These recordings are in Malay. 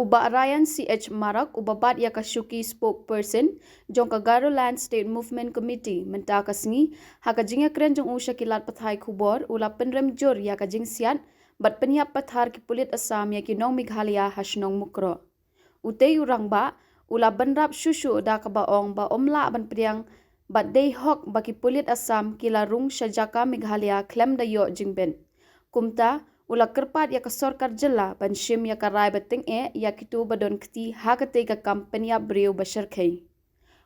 Uba Ryan CH Marak ubabat ya kashuki spokesperson jong Garoland State Movement Committee menta kasngi haka jinga kren jong usha kilat pathai khubor ula penrem jor ya ka jing siat bat penyap pathar ki pulit Assam ya ki nong Meghalaya hasnong mukro. Utei urang ba ula benrap shushu da ka baong ba omla ban priang bat dei hok baki pulit Assam kila rung shajaka Meghalaya klem da yo jingben. Kumta ula kerpat ya ka sorkar jela ban shim ya ka rai bating ya kitu badon kti hakate ka kampanya breu basharkhei.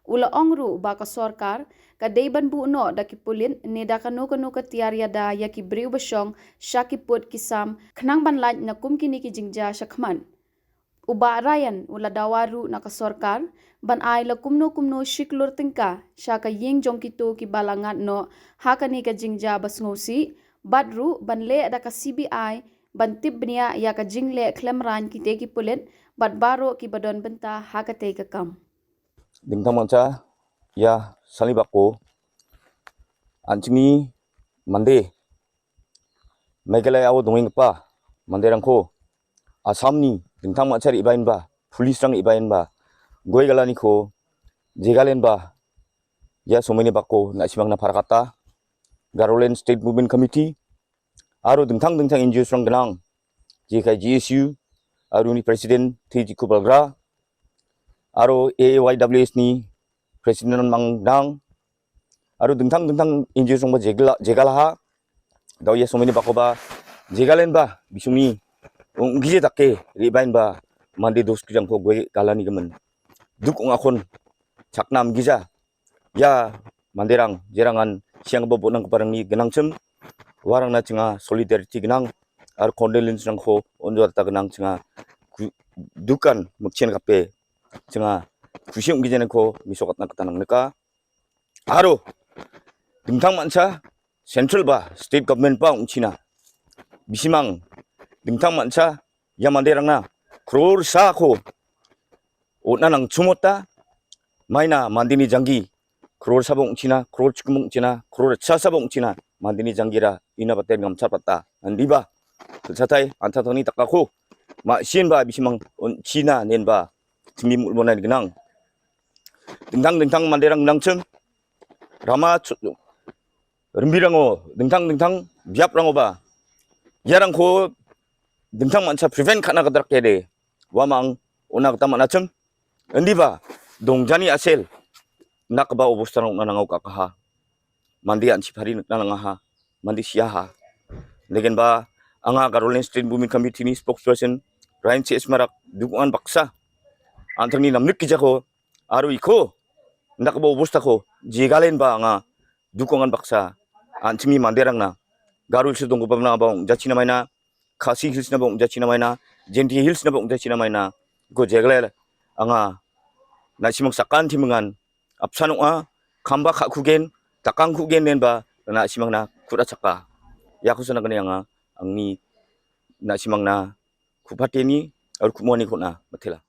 Ula ongru ba ka sorkar ka dei ban bu no da ki pulin ne da ka no ka tiar ya da ya ki breu basyong shaki put kisam khnang ban laj na kumkini ki jingja shakman. Uba Ryan ula dawaru na ka sorkar ban ay la kumno shiklur tingka shaka ying jong kitu ki balangat no hakani ka jingja basngosi badru ban le da ka CBI ban tibnya ya ka jingle klemran ki te ki pulen bat baro ki badon benta hakate ka kam dingtang manca ya salibako anchimi mande Meghalaya awo dongeng pa manderangko Asamni dingtang manca ibain ba pulis rang ibain ba goi galani ko jegalen ba ya someni bako na simang na parakata Garoland State Movement Committee aro dingtang NGO rang genang JK GSU aro ni Presiden Teji Kubalgra aro AAYWS ni Presiden Mangdang aro dingtang NGO rang ba jegalaha daw ya someni bako ba jegalen ba bisumi gije takke ribain ba mandi dos kijang ko goi galani gemen dukung akon caknam gija ya manderang jerangan siang bobo nang keparang ni genang cem warang na cenga solidarity genang ar condolence nang ko onjo ta genang cenga dukan mukchen kape cenga kusiung gijenen ko misokat na ketanang neka aro dingtang manca central ba state government pa ungchina bisimang dingtang manca ya manderang na kror sa ko otna nang chumota maina mandini jangi kror sabong china kror chukumung china kror cha sabong china mandini jangira ina bater ngam chapata andiba satai antatoni takako ma sienba bisimang china nenba timi mulbonan genang dingtang manderang nangchem rama rembirango dingtang biaprango ba yarang ko dingtang manca prevent kana kadrak kede wamang onak tamanachem andiba dongjani asel nakba obostarong nanangau kakaha mandi ansipari nanangaha mandi siaha legen ba anga Garoland State Movement Committee ni spokesperson Ryan CS Marak dukungan baksa antoni namnik kijako aro iko nakba obostako jegalen ba anga dukungan baksa anchimi manderang na Garul sedong gubam bang jachina maina Khasi Hills na bang jachina maina Genti Hills na bang jachina maina go jeglel anga nasimang sakan timengan apsanong kamba kugen takang kugen nenba nasimang na kurachaka yakusa na kanya ang ni nasimang na kupateni or kumoni ko na matila